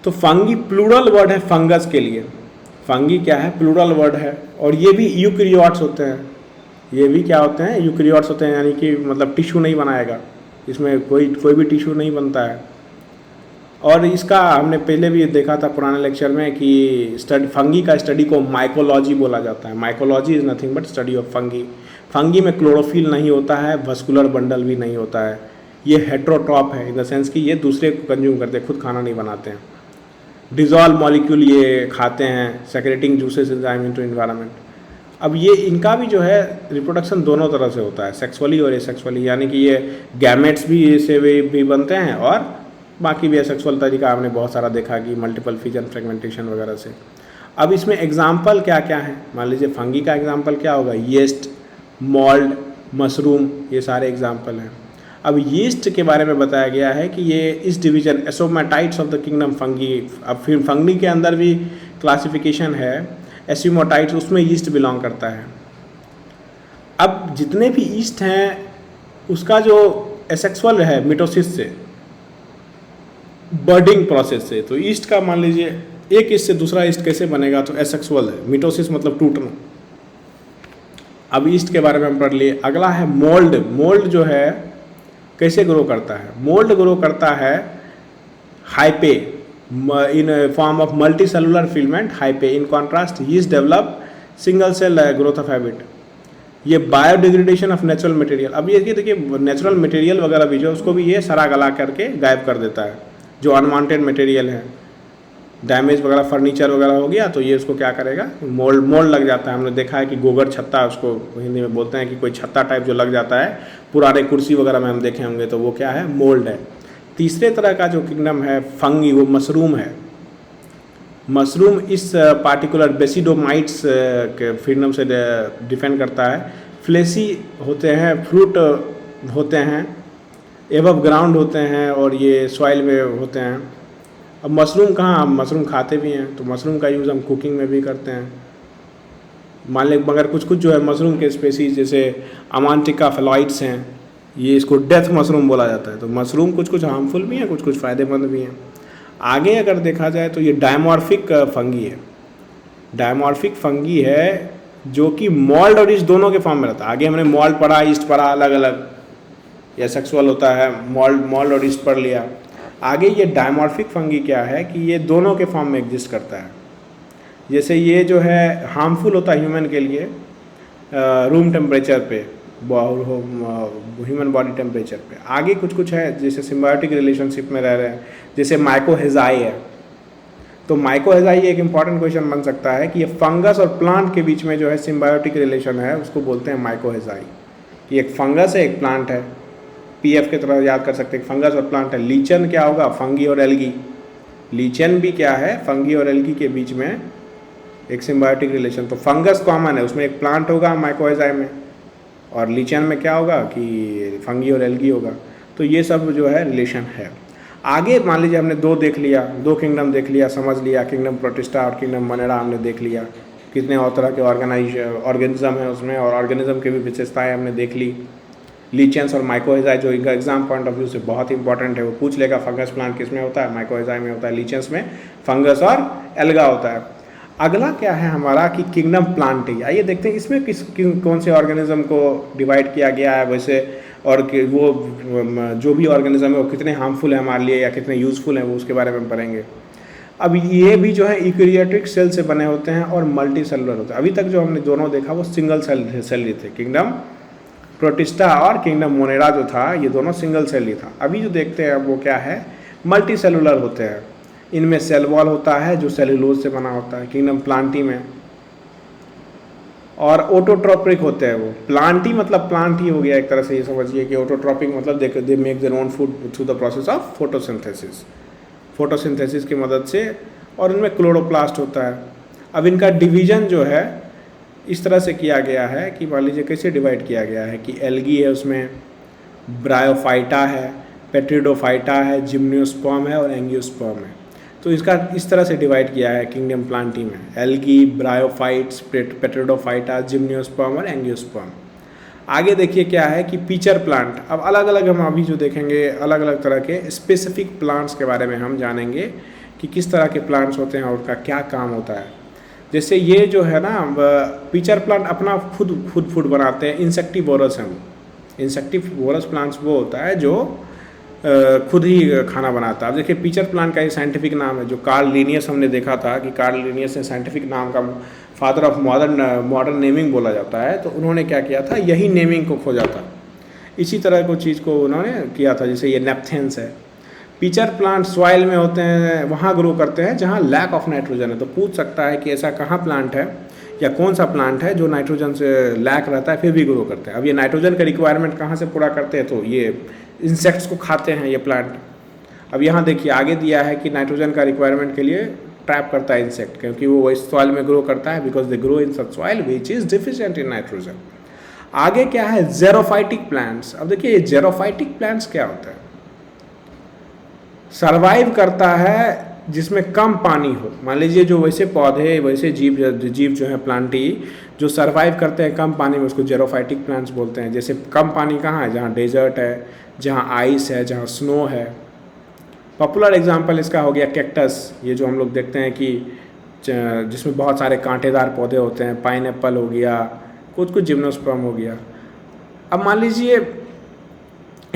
A: तो फंगी प्लूरल वर्ड है फंगस के लिए। फंगी क्या है? प्लूरल वर्ड है, और ये भी यूकेरियोट्स होते हैं। ये भी क्या होते हैं? यूकेरियोट्स होते हैं, यानी कि मतलब टिश्यू नहीं बनाएगा, इसमें कोई भी टिश्यू नहीं बनता है। और इसका हमने पहले भी देखा था पुराने लेक्चर में कि फंगी का स्टडी को माइकोलॉजी बोला जाता है। Mycology is nothing but study of fungi. Fungi में क्लोरोफिल नहीं होता है, वस्कुलर बंडल भी नहीं होता है। ये हेट्रोट्रॉप है इन द सेंस कि ये दूसरे को कंज्यूम करते हैं, खुद खाना नहीं बनाते हैं। डिजॉल्व मॉलिक्यूल ये खाते हैं, secreting juices enzyme into environment. अब ये इनका भी जो है रिप्रोडक्शन दोनों तरह से होता है, सेक्सुअली और एसेक्सुअली, यानी कि ये गैमेट्स भी से भी बनते हैं और बाकी भी एसेक्सुअल तरीका हमने बहुत सारा देखा कि मल्टीपल फिजन, फ्रेगमेंटेशन वगैरह से। अब इसमें एग्जाम्पल क्या क्या है? मान लीजिए फंगी का एग्जाम्पल क्या होगा? यीस्ट, मोल्ड, मशरूम, ये सारे एग्जाम्पल हैं। अब यीस्ट के बारे में बताया गया है कि ये इस division ascomycetes of the kingdom fungi. अब फिर फंगी के अंदर भी क्लासिफिकेशन है, एसोमेटाइट्स, उसमें यीस्ट बिलोंग करता है। अब जितने भी यीस्ट हैं उसका जो एसेक्सुअल है मिटोसिस से, बर्डिंग प्रोसेस से। तो ईस्ट का मान लीजिए एक ईस्ट से दूसरा ईस्ट कैसे बनेगा? तो एसेक्सुअल है। मिटोसिस मतलब टूटना, अब ईस्ट के बारे में हम पढ़ लिए। अगला है मोल्ड। मोल्ड जो है कैसे ग्रो करता है? मोल्ड ग्रो करता है hyphae in form of multi cellular filament hyphae. In contrast yeast develop single cell growth of habit. ये बायोडिग्रेडेशन ऑफ नेचुरल मटेरियल। अब ये देखिए नेचुरल मटेरियल वगैरह भी जो उसको भी ये सड़ा गला करके गायब कर देता है, जो अनवांटेड मटेरियल है, डैमेज वगैरह फर्नीचर वगैरह हो गया तो ये उसको क्या करेगा, मोल्ड लग जाता है। हमने देखा है कि गोबर छत्ता, उसको हिंदी में बोलते हैं कि कोई छत्ता टाइप जो लग जाता है पुराने कुर्सी वगैरह में हम देखे होंगे, तो वो क्या है, मोल्ड है। तीसरे तरह का जो किंगडम है फंगी, वो मशरूम है। मशरूम इस पार्टिकुलर बेसिडोमाइट्स के किंगडम से डिफेंड करता है। फ्लेसी होते हैं, फ्रूट होते हैं, एबव ग्राउंड होते हैं और ये सॉइल में होते हैं। अब मशरूम कहाँ, हम मशरूम खाते भी हैं, तो मशरूम का यूज़ हम कुकिंग में भी करते हैं। मान लें मगर कुछ कुछ जो है मशरूम के स्पेसीज जैसे अमांटिका फेलॉइड्स हैं, ये इसको डेथ मशरूम बोला जाता है। तो मशरूम कुछ कुछ हार्मफुल भी हैं, कुछ कुछ फ़ायदेमंद भी हैं। आगे अगर देखा जाए तो ये डायमॉर्फिक फंगी है। डायमॉर्फिक फंगी है जो कि मॉल्ड और ईस्ट दोनों के फॉर्म में रहता है। आगे हमने मॉल्ड पढ़ा, ईस्ट पढ़ा, अलग अलग, या सेक्सुअल होता है, मॉल्ड और ईस्ट पढ़ लिया। आगे ये डायमॉर्फिक फंगी क्या है कि ये दोनों के फॉर्म में एग्जिस्ट करता है। जैसे ये जो है हार्मफुल होता है ह्यूमन के लिए रूम टेम्परेचर पे, ह्यूमन बॉडी टेम्परेचर पे। आगे कुछ कुछ है जैसे सिम्बायोटिक रिलेशनशिप में रह रहे हैं, जैसे माइकोहेजाई है। तो माइकोहेजाई एक इंपॉर्टेंट क्वेश्चन बन सकता है कि ये फंगस और प्लांट के बीच में जो है सिम्बायोटिक रिलेशन है, उसको बोलते हैं माइकोहेजाई। कि एक फंगस है, एक प्लांट है, पीएफ की तरह याद कर सकते हैं, फंगस और प्लांट है। लीचन क्या होगा, फंगी और एल्गी। लीचन भी क्या है, फंगी और एल्गी के बीच में एक सिम्बायोटिक रिलेशन। तो फंगस कॉमन है, उसमें एक प्लांट होगा माइकोहेजाई में, और लीचन में क्या होगा कि फंगी और एल्गी होगा। तो ये सब जो है रिलेशन है। आगे मान लीजिए हमने दो देख लिया, दो किंगडम देख लिया, समझ लिया, किंगडम प्रोटिस्टा और किंगडम मोनेरा हमने देख लिया, कितने और तरह के ऑर्गेनिज्म है उसमें, और ऑर्गेनिज्म की भी विशेषताएं हमने देख ली। लीचेंस और माइकोहेजाई जो इनका एग्जाम पॉइंट ऑफ व्यू से बहुत इंपॉर्टेंट है, वो पूछ लेगा फंगस प्लांट किस में होता है, माइकोहेजाई में होता है, लीचेंस में फंगस और एल्गा होता है। अगला क्या है हमारा कि किंगडम प्लांटी। आइए देखते हैं इसमें कौन से ऑर्गेनिज्म को डिवाइड किया गया है वैसे, और कि वो जो भी ऑर्गेनिज्म है वो कितने हार्मफुल है हमारे लिए या कितने यूज़फुल हैं, वो उसके बारे में हम पढ़ेंगे। अब ये भी जो है यूकेरियोटिक सेल से बने होते हैं और मल्टी सेलुलर होते हैं। अभी तक जो हमने दोनों देखा वो सिंगल सेल ही थे, किंगडम प्रोटिस्टा और किंगडम मोनेरा जो था, ये दोनों सिंगल सेल ही था। अभी जो देखते हैं वो क्या है, मल्टी सेलुलर होते हैं। इनमें सेल वॉल होता है जो सेलुलोज से बना होता है किंगडम प्लांटी में, और ऑटोट्रोपिक होते हैं वो। प्लांटी मतलब प्लांट ही हो गया एक तरह से, ये समझिए कि ऑटोट्रोपिक मतलब they make their own food through the process of photosynthesis, photosynthesis की मदद से, और इनमें क्लोरोप्लास्ट होता है। अब इनका डिवीजन जो है इस तरह से किया गया है कि मान लीजिए कैसे डिवाइड किया गया है कि एल्गी है, उसमें ब्रायोफाइटा है, पेट्रिडोफाइटा है, जिम्नियोस्पर्म है और एंजियोस्पर्म है। तो इसका इस तरह से डिवाइड किया है किंगडम प्लांटी में, एल्गी, ब्रायोफाइट्स, पेट्रिडोफाइटा, जिम्नियोस्पर्म और एंजियोस्पर्म। आगे देखिए क्या है कि पीचर प्लांट। अब अलग अलग हम अभी जो देखेंगे अलग अलग तरह के स्पेसिफिक प्लांट्स के बारे में हम जानेंगे कि किस तरह के प्लांट्स होते हैं और उनका क्या काम होता है। जैसे ये जो है ना पीचर प्लांट अपना खुद फूड बनाते हैं, इंसेक्टिवोरस हैं। इंसेक्टिवोरस प्लांट्स वो होता है जो खुद ही खाना बनाता है। अब देखिए पीचर प्लांट का एक साइंटिफिक नाम है, जो कार्ल लिनियस हमने देखा था कि कार्ल लिनियस ने साइंटिफिक नाम का फादर ऑफ मॉडर्न नेमिंग बोला जाता है। तो उन्होंने क्या किया था, यही नेमिंग को खोजा था। इसी तरह को चीज़ को उन्होंने किया था। जैसे ये नेपथेंस है। पीचर प्लांट सॉइल में होते हैं, वहाँ ग्रो करते हैं जहाँ लैक ऑफ नाइट्रोजन है। तो पूछ सकता है कि ऐसा कहाँ प्लांट है या कौन सा प्लांट है जो नाइट्रोजन से लैक रहता है फिर भी ग्रो करते हैं। अब ये नाइट्रोजन का रिक्वायरमेंट कहाँ से पूरा करते हैं, तो ये इंसेक्ट्स को खाते हैं ये प्लांट। अब यहाँ देखिए आगे दिया है कि नाइट्रोजन का रिक्वायरमेंट के लिए ट्रैप करता है इंसेक्ट, क्योंकि वो इस सॉइल में ग्रो करता है, because they grow in such soil which is deficient in nitrogen. आगे क्या है, जेरोफाइटिक प्लांट्स। अब देखिए ये जेरोफाइटिक प्लांट्स क्या होता है, सर्वाइव करता है जिसमें कम पानी हो। मान लीजिए जो वैसे पौधे वैसे जीव जो है प्लांटी जो सर्वाइव करते हैं कम पानी में, उसको जेरोफाइटिक प्लांट्स बोलते हैं। जैसे कम पानी कहाँ है, जहाँ डेजर्ट है, जहाँ आइस है, जहाँ स्नो है। पॉपुलर एग्जांपल इसका हो गया कैक्टस, ये जो हम लोग देखते हैं कि जिसमें बहुत सारे कांटेदार पौधे होते हैं। पाइनएप्पल हो गया, कुछ कुछ जिम्नोस्पर्म हो गया। अब मान लीजिए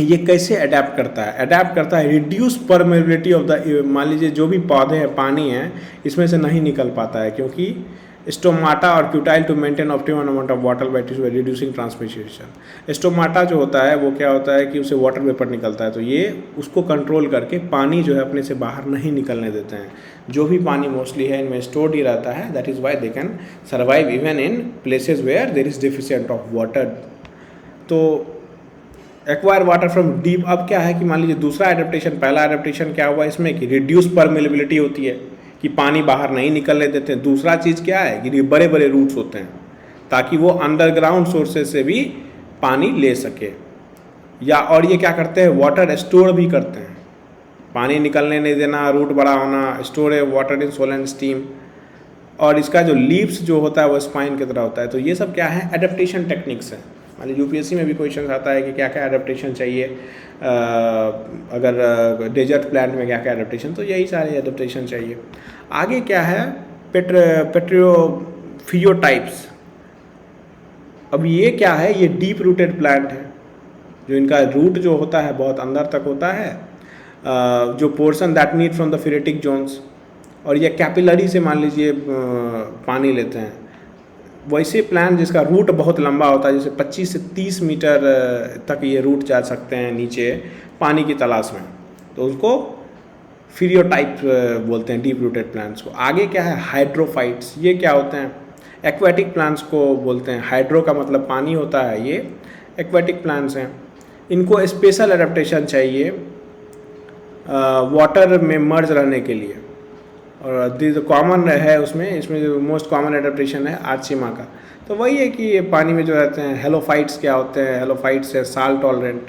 A: ये कैसे अडेप्ट करता है? अडेप्ट करता है रिड्यूस परमेबिलिटी ऑफ द, मान लीजिए जो भी पौधे हैं पानी है इसमें से नहीं निकल पाता है क्योंकि स्टोमाटा और cuticle to maintain optimum amount of water by reducing transpiration. Stomata जो होता है वो क्या होता है कि उसे वाटर वेपर निकलता है, तो ये उसको कंट्रोल करके पानी जो है अपने से बाहर नहीं निकलने देते हैं। जो भी पानी मोस्टली है इनमें स्टोर्ड ही रहता है, that is why they can survive even in places where there is deficient of water. तो एक्वायर वाटर फ्रॉम डीप। अब क्या है कि मान लीजिए दूसरा एडेप्टेशन, पहला एडेप्टेशन क्या हुआ इसमें कि रिड्यूस परमेबिलिटी होती है कि पानी बाहर नहीं निकलने देते हैं। दूसरा चीज़ क्या है कि बड़े बड़े रूट्स होते हैं ताकि वो अंडरग्राउंड सोर्सेज से भी पानी ले सके, या और ये क्या करते हैं वाटर स्टोर भी करते हैं, पानी निकलने नहीं देना, रूट बड़ा होना, store water in soil and stem. और इसका जो लीव्स जो होता है वो स्पाइन की तरह होता है। तो ये सब क्या है एडेप्टेशन टेक्निक्स हैं। मान लीजिए यूपीएससी में भी क्वेश्चन आता है कि क्या क्या एडेप्टेशन चाहिए, अगर डेजर्ट प्लांट में क्या क्या एडेप्टेशन, तो यही सारे एडेप्टेशन चाहिए। आगे क्या है पेट्रोफियोटाइप्स। अब ये क्या है, ये डीप रूटेड प्लांट है जो इनका रूट जो होता है बहुत अंदर तक होता है, जो portion that need from the phreatic zones, और ये कैपिलरी से मान लीजिए पानी लेते हैं। वैसे प्लांट जिसका रूट बहुत लंबा होता है, जैसे 25 से 30 मीटर तक ये रूट जा सकते हैं नीचे पानी की तलाश में, तो उसको फिरियोटाइप बोलते हैं डीप रूटेड प्लांट्स को। आगे क्या है हाइड्रोफाइट्स। ये क्या होते हैं एक्वेटिक प्लांट्स को बोलते हैं। हाइड्रो का मतलब पानी होता है, ये एक्वेटिक प्लांट्स हैं। इनको स्पेशल एडेप्टेशन चाहिए वाटर में मर्ज रहने के लिए, और दिस कॉमन है इसमें जो मोस्ट कॉमन एडेप्टेशन है आर्चिमा का। तो वही है कि ये पानी में जो रहते हैं। हेलोफाइट्स क्या होते हैं, हेलोफाइट्स है साल्ट टॉलरेंट।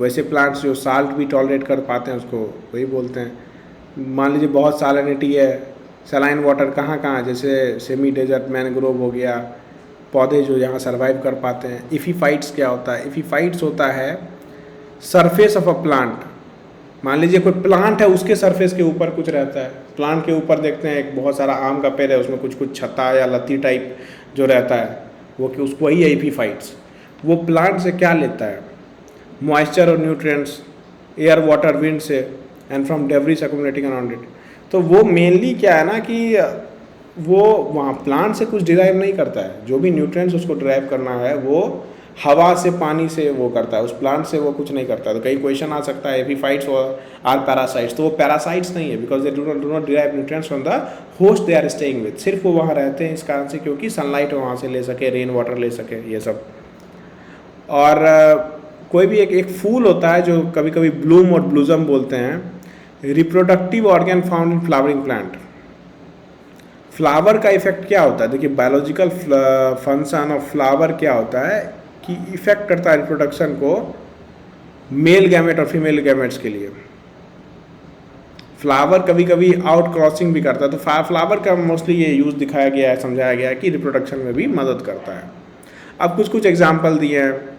A: वैसे प्लांट्स जो साल्ट भी टॉलरेट कर पाते हैं उसको वही बोलते हैं। मान लीजिए बहुत सैलिनिटी है, सलाइन वाटर कहाँ कहाँ, जैसे सेमी डेजर्ट मैनग्रोव हो गया, पौधे जो यहाँ सर्वाइव कर पाते हैं। इफीफाइट्स क्या होता है, इफीफाइट्स होता है सरफेस ऑफ अ प्लांट। मान लीजिए कोई प्लांट है उसके सरफेस के ऊपर कुछ रहता है, प्लांट के ऊपर देखते हैं एक बहुत सारा आम का पेड़ है, उसमें कुछ कुछ छत्ता या लत्ती टाइप जो रहता है वो कि उसको वही है एपीफाइट्स। वो प्लांट से क्या लेता है मॉइस्चर और न्यूट्रिएंट्स एयर वाटर विंड से and from debris accumulating around it. तो वो मेनली क्या है ना कि वो वहाँ प्लांट से कुछ डिराइव नहीं करता है, जो भी न्यूट्रिएंट्स उसको डिराइव करना है वो हवा से पानी से वो करता है, उस प्लांट से वो कुछ नहीं करता। तो कई क्वेश्चन आ सकता है एपीफाइट्स आर पैरासाइट्स, तो वो पैरासाइट्स नहीं है because they do not derive nutrients from the host they are staying with. सिर्फ वो वहाँ रहते हैं इस कारण से क्योंकि सनलाइट वहाँ से ले सके, रेन वाटर ले सके, ये सब। और कोई भी एक फूल होता है जो कभी कभी ब्लूम और ब्लूजम बोलते हैं, reproductive organ found in flowering plant. Flower का इफेक्ट क्या होता है, देखिए बायोलॉजिकल फंक्शन ऑफ फ्लावर क्या होता है कि इफेक्ट करता है रिप्रोडक्शन को मेल गैमेट और फीमेल गैमेट्स के लिए। फ्लावर कभी कभी आउट क्रॉसिंग भी करता है, तो फ्लावर का मोस्टली ये यूज़ दिखाया गया है, समझाया गया है कि रिप्रोडक्शन में भी मदद करता है। अब कुछ कुछ एग्जाम्पल दिए हैं।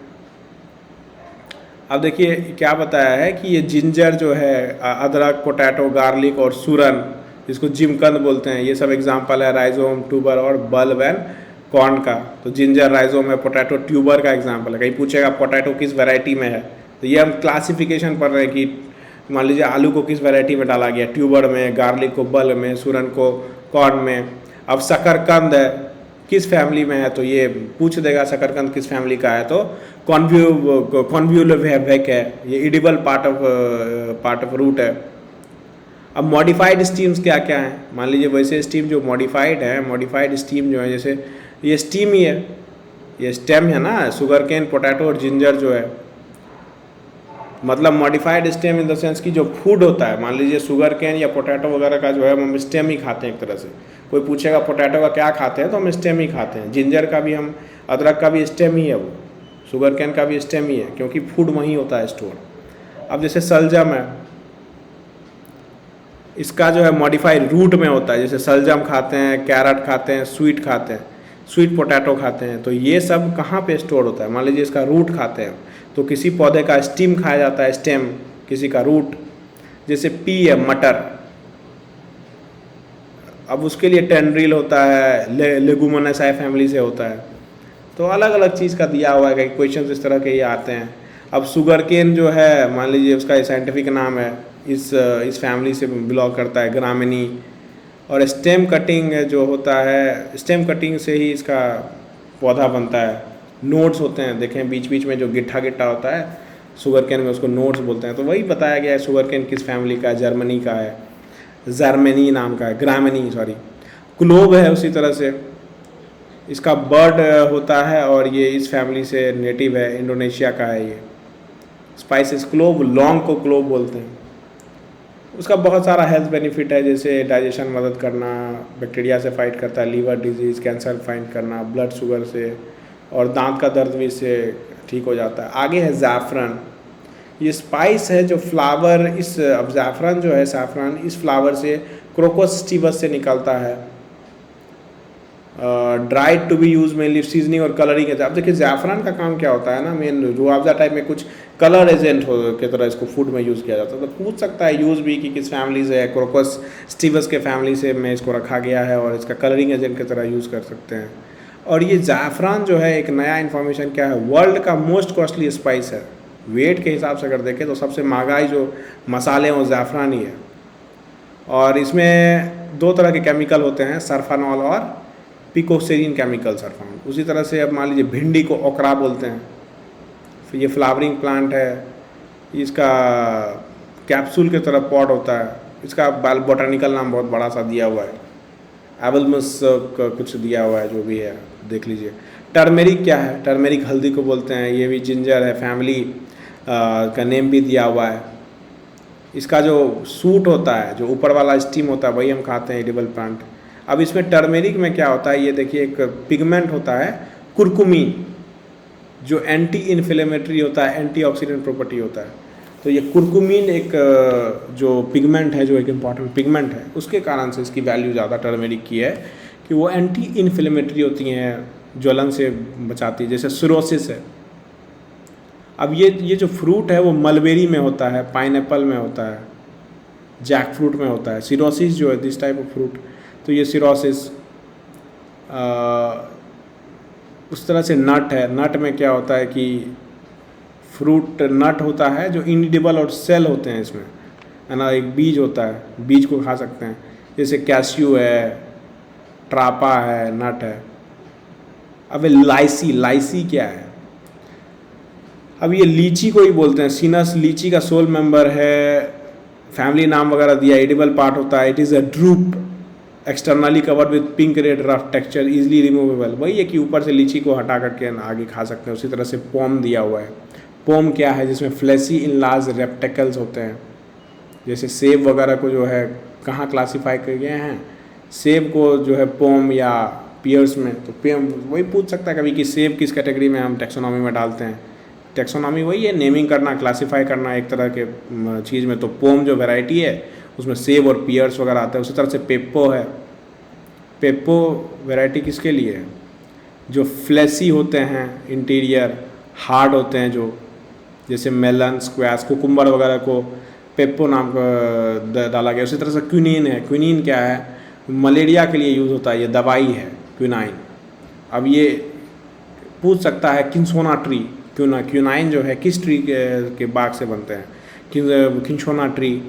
A: अब देखिए क्या बताया है कि ये जिंजर जो है, अदरक, पोटैटो, गार्लिक और सूरन, जिसको जिमकंद बोलते हैं, ये सब एग्जाम्पल है राइजोम, ट्यूबर और बल्ब एंड कॉर्न का। तो जिंजर राइजोम है, पोटैटो ट्यूबर का एग्जाम्पल है। कहीं पूछेगा पोटैटो किस वैरायटी में है, तो ये हम क्लासिफिकेशन पढ़ रहे हैं कि मान लीजिए आलू को किस वैरायटी में डाला गया, ट्यूबर में, गार्लिक को बल्ब में, सूरन को कॉर्न में। अब शकरकंद है किस फैमिली में है, तो ये पूछ देगा शकरकंद किस फैमिली का है, तो कॉन्व्यूलेवेक है, ये एडिबल पार्ट ऑफ रूट है। अब मॉडिफाइड स्टीम्स क्या क्या हैं, मान लीजिए वैसे स्टीम जो मॉडिफाइड है, मॉडिफाइड स्टीम जो है जैसे ये स्टीम ही है, ये स्टेम है ना, शुगर केन, पोटैटो और जिंजर जो है, मतलब modified stem in the sense कि जो फूड होता है, मान लीजिए शुगर केन या पोटैटो वगैरह का जो है हम स्टेम ही खाते हैं एक तरह से। कोई पूछेगा पोटैटो का क्या खाते हैं, तो हम स्टेम ही खाते हैं। जिंजर का भी हम, अदरक का भी स्टेम ही है, वो शुगर केन का भी स्टेम ही है, क्योंकि फूड वहीं होता है स्टोर। अब जैसे सलजम है, इसका जो है मॉडिफाइड रूट में होता है, जैसे सलजम खाते हैं, कैरेट खाते हैं, स्वीट खाते हैं, स्वीट पोटैटो खाते हैं। तो ये सब कहाँ पे स्टोर होता है, मान लीजिए इसका रूट खाते हैं, तो किसी पौधे का स्टीम खाया जाता है, स्टेम, किसी का रूट। जैसे पी है, मटर, अब उसके लिए टेंड्रिल होता है, लेगुमिनेसाई फैमिली से होता है। तो अलग अलग चीज़ का दिया हुआ है, कई क्वेश्चन इस तरह के ये आते हैं। अब शुगर केन जो है, मान लीजिए उसका साइंटिफिक नाम है, इस फैमिली से बिलोंग करता है, ग्रामिनी। और स्टेम कटिंग जो होता है, स्टेम कटिंग से ही इसका पौधा बनता है। नोड्स होते हैं, देखें बीच बीच में जो गिट्ठा गिट्ठा होता है शुगर केन में, उसको नोड्स बोलते हैं। तो वही बताया गया है शुगर केन किस फैमिली का है, जर्मनी का है, जर्मनी नाम का है, ग्रामिनी सॉरी। क्लोव है उसी तरह से, इसका बर्ड होता है और ये इस फैमिली से नेटिव है, इंडोनेशिया का है ये। स्पाइसेस, क्लोव, लौंग को क्लोव बोलते हैं। उसका बहुत सारा हेल्थ बेनिफिट है, जैसे डाइजेशन मदद करना, बैक्टीरिया से फाइट करता है, लीवर डिजीज़, कैंसर फाइट करना, ब्लड शुगर से, और दांत का दर्द भी इससे ठीक हो जाता है। आगे है ज़ैफ़रन, ये स्पाइस है जो फ्लावर, इस अब ज़ैफ़रन जो है, सैफ़रन इस फ्लावर से, क्रोकस स्टीवस से निकलता है। Dried to be use mainly seasoning और कलरिंग है। अब देखिए ज़ैफ़रन का काम क्या होता है ना, मेन रुआवजा टाइप में कुछ कलर एजेंट हो की तरह इसको फूड में यूज़ किया जाता है। तो पूछ सकता है यूज़ भी कि किस फैमिली से है, क्रोकस स्टीवस के फैमिली से में इसको रखा गया है और इसका कलरिंग एजेंट की तरह यूज़ कर सकते हैं। और ये ज़ैफ़रन जो है, एक नया इन्फॉर्मेशन क्या है, वर्ल्ड का मोस्ट कॉस्टली स्पाइस है। वेट के हिसाब से अगर देखें तो सबसे महंगाई जो मसाले हैं वो ज़ैफ़रन ही है। और इसमें 2 तरह के केमिकल होते हैं, सरफानॉल और पिकोसेरीन केमिकल्स आर फाउंड। उसी तरह से अब मान लीजिए भिंडी को ओकरा बोलते हैं, फिर ये फ्लावरिंग प्लांट है, इसका कैप्सूल के तरह पॉट होता है, इसका बोटानिकल नाम बहुत बड़ा सा दिया हुआ है, एवलमस का कुछ दिया हुआ है, जो भी है देख लीजिए। टर्मेरिक क्या है, टर्मेरिक हल्दी को बोलते हैं, ये भी जिंजर है, फैमिली का नेम भी दिया हुआ है। इसका जो सूट होता है, जो ऊपर वाला स्टीम होता है, वही हम खाते हैं, एडिबल प्लांट। अब इसमें टर्मेरिक में क्या होता है, ये देखिए एक पिगमेंट होता है कुरकुमीन, जो एंटी इन्फ्लेमेटरी होता है, एंटीऑक्सीडेंट प्रॉपर्टी होता है। तो ये कुरकुमीन एक जो पिगमेंट है, जो एक इम्पॉर्टेंट पिगमेंट है, उसके कारण से इसकी वैल्यू ज़्यादा टर्मेरिक की है कि वो एंटी इन्फ्लेमेटरी होती हैं, ज्वलन से बचाती है, जैसे सिरोसिस है। अब ये जो फ्रूट है वो मलबेरी में होता है, पाइनएप्पल में होता है, जैक फ्रूट में होता है। सिरोसिस जो है दिस टाइप ऑफ फ्रूट, तो ये सिरोसिस। उस तरह से नट है, नट में क्या होता है कि फ्रूट नट होता है जो इनएडिबल और सेल होते हैं इसमें, है ना, एक बीज होता है, बीज को खा सकते हैं, जैसे कैश्यू है, ट्रापा है, नट है। अब लाइसी, लाइसी क्या है, अब ये लीची को ही बोलते हैं, सीनस लीची का सोल मेंबर है, फैमिली नाम वगैरह दिया, एडिबल पार्ट होता है। It is a drupe externally covered with pink red rough texture, easily removable. वही है कि ऊपर से लीची को हटा करके आगे खा सकते हैं। उसी तरह से पोम दिया हुआ है, पोम क्या है, जिसमें फ्लैशी इन लार्ज रेप्टिकल्स होते हैं, जैसे सेब वगैरह को जो है कहाँ क्लासीफाई किए गए हैं, सेब को जो है पोम या पियर्स में। तो पेम वही पूछ सकता है कभी कि सेब किस कैटेगरी में हम टेक्सोनॉमी में डालते हैं। टेक्सोनॉमी वही है, नेमिंग करना, क्लासीफाई करना एक तरह के चीज़ में। तो पोम जो वैरायटी है उसमें सेब और पियर्स वगैरह आते हैं। उसी तरह से पेप्पो है, पेप्पो वैरायटी किसके लिए है, जो फ्लैशी होते हैं, इंटीरियर हार्ड होते हैं, जो जैसे मेलन, स्क्वैश, कुकुम्बर वगैरह को पेप्पो नाम का डाला गया। उसी तरह से क्विनीन है, क्विनीन क्या है, मलेरिया के लिए यूज़ होता है, ये दवाई है क्विनाइन। अब ये पूछ सकता है किन्सोना ट्री, क्विनाइन जो है किस ट्री के बाग से बनते हैं, किन्सोना ट्री,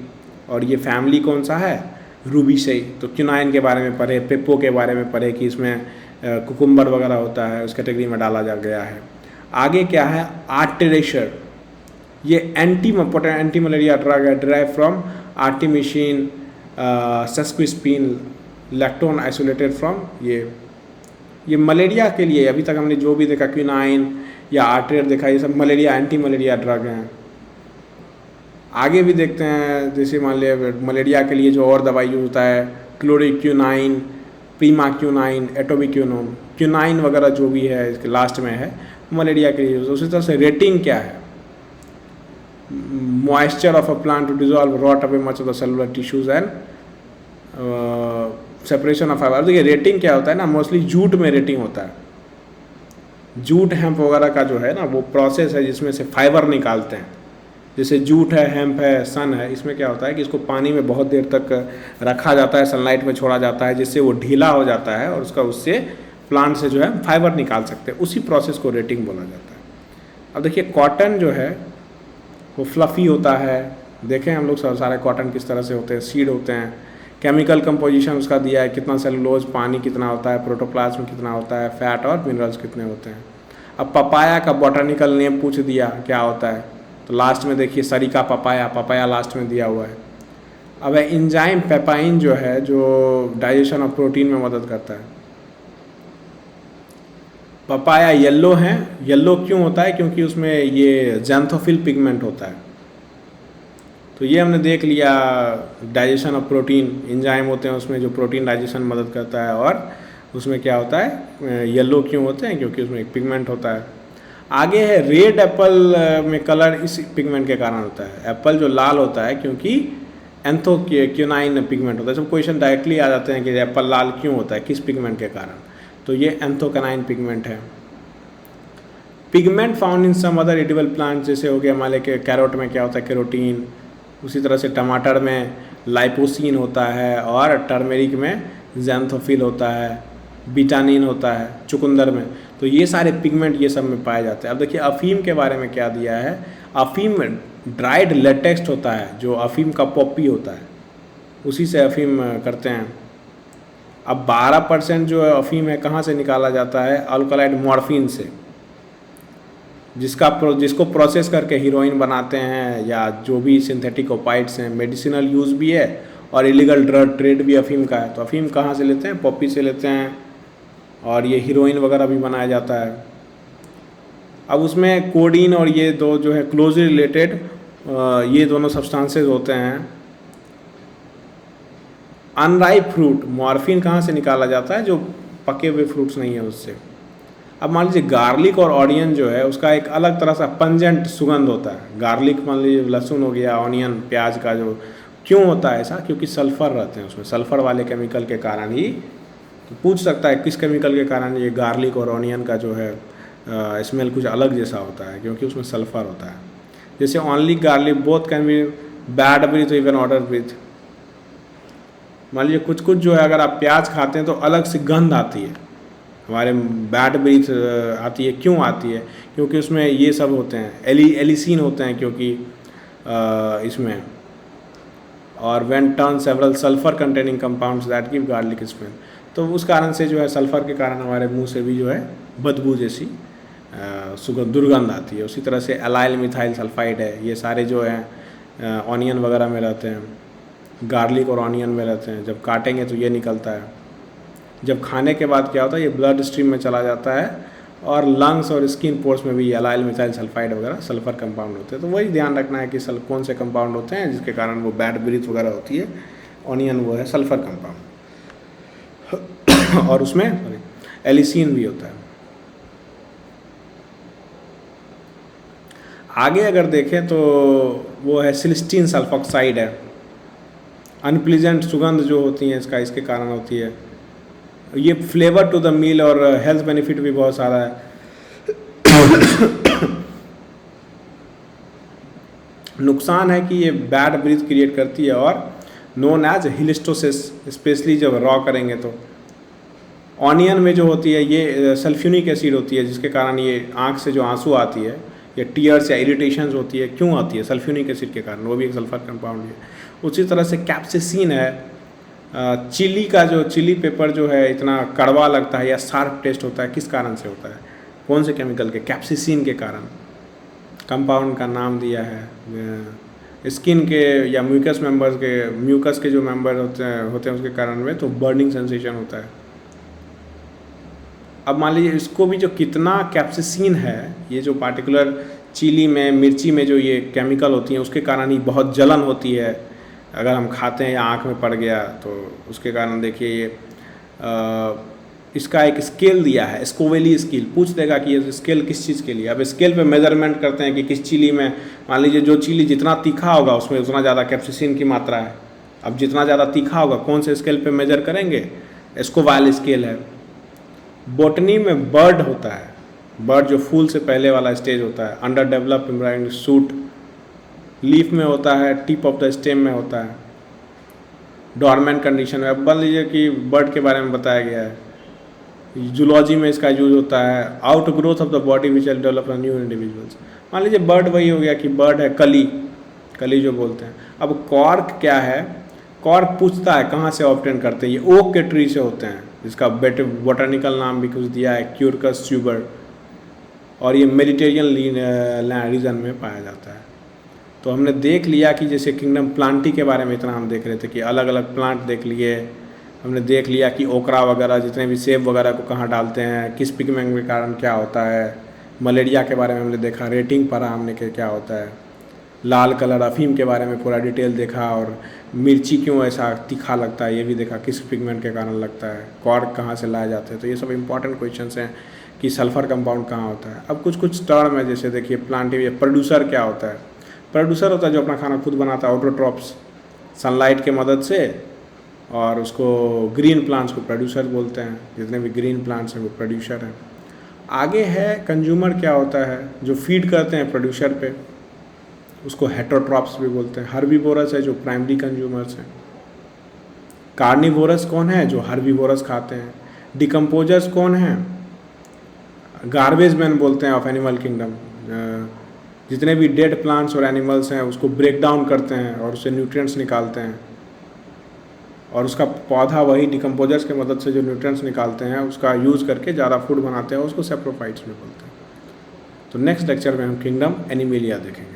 A: और ये फैमिली कौन सा है, रूबीसेई। तो क्विनाइन के बारे में पढ़े, पेप्पो के बारे में पढ़े कि इसमें कुकुम्बर वगैरह होता है, उस कैटेगरी में डाला जा गया है। आगे क्या है, आर्टेरेशर, ये एंटी मलेरिया ड्रग है, drive from artemisinin sesquiterpene lactone isolated from. ये मलेरिया के लिए अभी तक हमने जो भी देखा, क्विनाइन या आर्टेर देखा, ये सब मलेरिया, एंटी मलेरिया ड्रग हैं। आगे भी देखते हैं, जैसे मान लिया मलेरिया के लिए जो और दवाई यूज होता है, क्लोरोक्विनाइन, प्रीमाक्विनाइन, एटोबिक्विनोन, क्विनाइन वगैरह जो भी है इसके लास्ट में है, मलेरिया के लिए यूज। उसी तरह से रेटिंग क्या है, moisture of a plant to dissolve rot away much of the cellular tissues and separation of fibre. देखिए रेटिंग क्या होता है ना, मोस्टली जूट में रेटिंग होता है। जूट हेम्प वगैरह का जो है ना वो प्रोसेस है जिसमें से फाइबर निकालते हैं। जैसे जूट है, हेम्प है, सन है, इसमें क्या होता है कि इसको पानी में बहुत देर तक रखा जाता है, सनलाइट में छोड़ा जाता है, जिससे वो ढीला हो जाता है और उसका उससे प्लांट से जो है फाइबर निकाल सकते हैं, उसी प्रोसेस को रेटिंग बोला जाता है। अब देखिए कॉटन जो है वो फ्लफ़ी होता है, देखें हम लोग सारे कॉटन किस तरह से होते हैं, सीड होते हैं, केमिकल कंपोजिशन उसका दिया है, कितना सेलुलोज, पानी कितना होता है, प्रोटोप्लाज्म कितना होता है, फैट और मिनरल्स कितने होते हैं। अब पपाया का बॉटनिकल नेम पूछ दिया क्या होता है, तो लास्ट में देखिए सरिका पपाया, पपाया लास्ट में दिया हुआ है। अब एंजाइम पेपाइन जो है जो डाइजेशन ऑफ प्रोटीन में मदद करता है। पपाया येलो है, येलो क्यों होता है, क्योंकि उसमें ये ज़ैंथोफिल पिगमेंट होता है। तो ये हमने देख लिया, डाइजेशन ऑफ प्रोटीन, एंजाइम होते हैं उसमें जो प्रोटीन डाइजेशन मदद करता है, और उसमें क्या होता है, येलो क्यों होते हैं, क्योंकि उसमें एक पिगमेंट होता है। आगे है रेड एप्पल में कलर इस पिगमेंट के कारण होता है। एप्पल जो लाल होता है क्योंकि एंथोक्यानाइन पिगमेंट होता है। सब क्वेश्चन डायरेक्टली आ जाते हैं कि एप्पल लाल क्यों होता है, किस पिगमेंट के कारण, तो ये एंथोक्यानाइन पिगमेंट है। Pigment found in some other edible plant, जैसे हो गया मान लें कि कैरोट में क्या होता है, कैरोटीन, उसी तरह से टमाटर में लाइपोसिन होता है, और टर्मेरिक में ज़ैंथोफिल होता है, बिटानिन होता है चुकंदर में। तो ये सारे पिगमेंट ये सब में पाए जाते हैं। अब देखिए अफीम के बारे में क्या दिया है, अफीम ड्राइड लेटेक्स होता है, जो अफीम का पॉपी होता है, उसी से अफीम करते हैं। अब 12% जो अफीम है कहाँ से निकाला जाता है, अल्कलाइड मॉर्फिन से, जिसको प्रोसेस करके हीरोइन बनाते हैं, या जो भी सिंथेटिक ओपाइड्स हैं, मेडिसिनल यूज़ भी है और इलीगल ड्रग ट्रेड भी अफीम का है। तो अफीम कहाँ से लेते हैं, पॉपी से लेते हैं, और ये हीरोइन वगैरह भी बनाया जाता है। अब उसमें कोडीन और ये दो जो है क्लोजली रिलेटेड, ये दोनों सब्सटेंसेस होते हैं। अनराइप फ्रूट, मॉर्फिन कहाँ से निकाला जाता है, जो पके हुए फ्रूट्स नहीं है उससे। अब मान लीजिए गार्लिक और ऑनियन जो है उसका एक अलग तरह सा पंजेंट सुगंध होता है। गार्लिक मान लीजिए लहसुन हो गया, ऑनियन प्याज का, जो क्यों होता है ऐसा, क्योंकि सल्फ़र रहते हैं उसमें, सल्फ़र वाले केमिकल के कारण ही। तो पूछ सकता है किस केमिकल के कारण ये गार्लिक और ऑनियन का जो है स्मेल कुछ अलग जैसा होता है, क्योंकि उसमें सल्फ़र होता है। जैसे only garlic both can be bad breath even odour breath. मान लीजिए कुछ कुछ जो है अगर आप प्याज खाते हैं तो अलग से गंध आती है, हमारे बैड ब्रीथ आती है। क्यों आती है, क्योंकि उसमें ये सब होते हैं, एलिसीन होते हैं, क्योंकि इसमें, और when turn several sulphur containing compounds that give garlic smell. तो उस कारण से जो है सल्फ़र के कारण हमारे मुंह से भी जो है बदबू जैसी सुगंध दुर्गंध आती है। उसी तरह से एलाइल मिथाइल सल्फाइड है, ये सारे जो हैं ऑनियन वगैरह में रहते हैं, गार्लिक और ऑनियन में रहते हैं। जब काटेंगे तो ये निकलता है। जब खाने के बाद क्या होता है, ये ब्लड स्ट्रीम में चला जाता है, और लंग्स और स्किन पोर्स में भी एलाइल मिथाइल सल्फाइड वगैरह सल्फ़र कंपाउंड होते हैं। तो वही ध्यान रखना है कि कौन से कंपाउंड होते हैं जिसके कारण वो बैड ब्रीथ वगैरह होती है। ऑनियन वो है सल्फ़र कंपाउंड और उसमें एलिसीन भी होता है। आगे अगर देखें तो वो है सिलिस्टीन सल्फॉक्साइड है। अनप्लीजेंट सुगंध जो होती है इसके कारण होती है। ये फ्लेवर टू द मील और हेल्थ बेनिफिट भी बहुत सारा है। नुकसान है कि ये बैड ब्रीथ क्रिएट करती है, और नोन एज हिलिस्टोसिस, स्पेशली जब रॉ करेंगे तो। ऑनियन में जो होती है ये सल्फ्यूनिक एसिड होती है, जिसके कारण ये आँख से जो आंसू आती है, या टीयर्स या इरिटेशंस होती है, क्यों आती है, सल्फ्यूनिक एसिड के कारण, वो भी एक सल्फर कंपाउंड है। उसी तरह से कैप्सिसिन है, चिली का जो चिली पेपर जो है इतना कड़वा लगता है या शार्प टेस्ट होता है, किस कारण से होता है, कौन से केमिकल के, कैप्सिसिन के कारण। कंपाउंड का नाम दिया है। स्किन के या म्यूकस के जो मेंबर होते हैं उसके कारण में तो बर्निंग सेंसेशन होता है। अब मान लीजिए इसको भी जो कितना कैप्सिसिन है, ये जो पार्टिकुलर चिली में, मिर्ची में जो ये केमिकल होती हैं उसके कारण ही बहुत जलन होती है। अगर हम खाते हैं या आँख में पड़ गया तो उसके कारण देखिए ये इसका एक स्केल दिया है, स्कोवेली स्केल। पूछ देगा कि ये स्केल किस चीज़ के लिए। अब स्केल पे मेजरमेंट करते हैं कि किस चिली में, मान लीजिए जो चिली जितना तीखा होगा उसमें उतना ज़्यादा कैप्सिसिन की मात्रा है। अब जितना ज़्यादा तीखा होगा कौन से स्केल पे मेजर करेंगे, स्कोवेली स्केल है। बॉटनी में बर्ड होता है, बर्ड जो फूल से पहले वाला स्टेज होता है, under develop embryonic suit. Leaf में होता है, टिप ऑफ द स्टेम में होता है, डॉर्मेंट कंडीशन में। अब मान लीजिए कि बर्ड के बारे में बताया गया है, जूलॉजी में इसका यूज होता है, out growth of the body which will develop new individuals. मान लीजिए बर्ड वही हो गया कि बर्ड है कली, कली जो बोलते हैं। अब कॉर्क क्या है, कॉर्क पूछता है कहाँ से ऑब्टेन करते हैं, ये ओक के ट्री से होते हैं, जिसका बोटानिकल नाम भी कुछ दिया है क्यूरकस ट्यूबर, और ये मेडिटेरियन रीजन में पाया जाता है। तो हमने देख लिया कि जैसे किंगडम प्लांटी के बारे में इतना हम देख रहे थे कि अलग अलग प्लांट देख लिए, हमने देख लिया कि ओकरा वगैरह जितने भी सेब वगैरह को कहाँ डालते हैं, किस पिगमेंट के कारण क्या होता है, मलेरिया के बारे में हमने देखा, रेटिंग पढ़ा हमने कि क्या होता है, लाल कलर अफीम के बारे में पूरा डिटेल देखा, और मिर्ची क्यों ऐसा तीखा लगता है ये भी देखा, किस पिगमेंट के कारण लगता है, कॉर्क कहाँ से लाए जाते हैं। तो ये सब इंपॉर्टेंट क्वेश्चंस हैं कि सल्फर कंपाउंड कहाँ होता है। अब कुछ कुछ टर्म है, जैसे देखिए प्लांट प्रोड्यूसर क्या होता है, प्रोड्यूसर होता है जो अपना खाना खुद बनाता है, ऑटोट्रॉप्स, सनलाइट के मदद से, और उसको ग्रीन प्लांट्स को प्रोड्यूसर बोलते हैं, जितने भी ग्रीन प्लांट्स हैं वो प्रोड्यूसर हैं। आगे है कंज्यूमर क्या होता है, जो फीड करते हैं प्रोड्यूसर पे, उसको हेटरोट्रॉप्स भी बोलते हैं। हर्बीवोरस है जो प्राइमरी कंज्यूमर्स हैं। कार्निवोरस कौन है, जो हर्बीवोरस खाते हैं। डिकम्पोजर्स कौन है, गार्बेज मैन बोलते हैं ऑफ एनिमल किंगडम, जितने भी डेड प्लांट्स और एनिमल्स हैं उसको ब्रेक डाउन करते हैं और उससे न्यूट्रिएंट्स निकालते हैं, और उसका पौधा वही डिकम्पोजर्स की मदद से जो न्यूट्रिएंट्स निकालते हैं उसका यूज़ करके ज़्यादा फूड बनाते हैं, उसको सेप्रोफाइट्स में बोलते हैं। तो नेक्स्ट लेक्चर में हम किंगडम एनिमेलिया देखेंगे।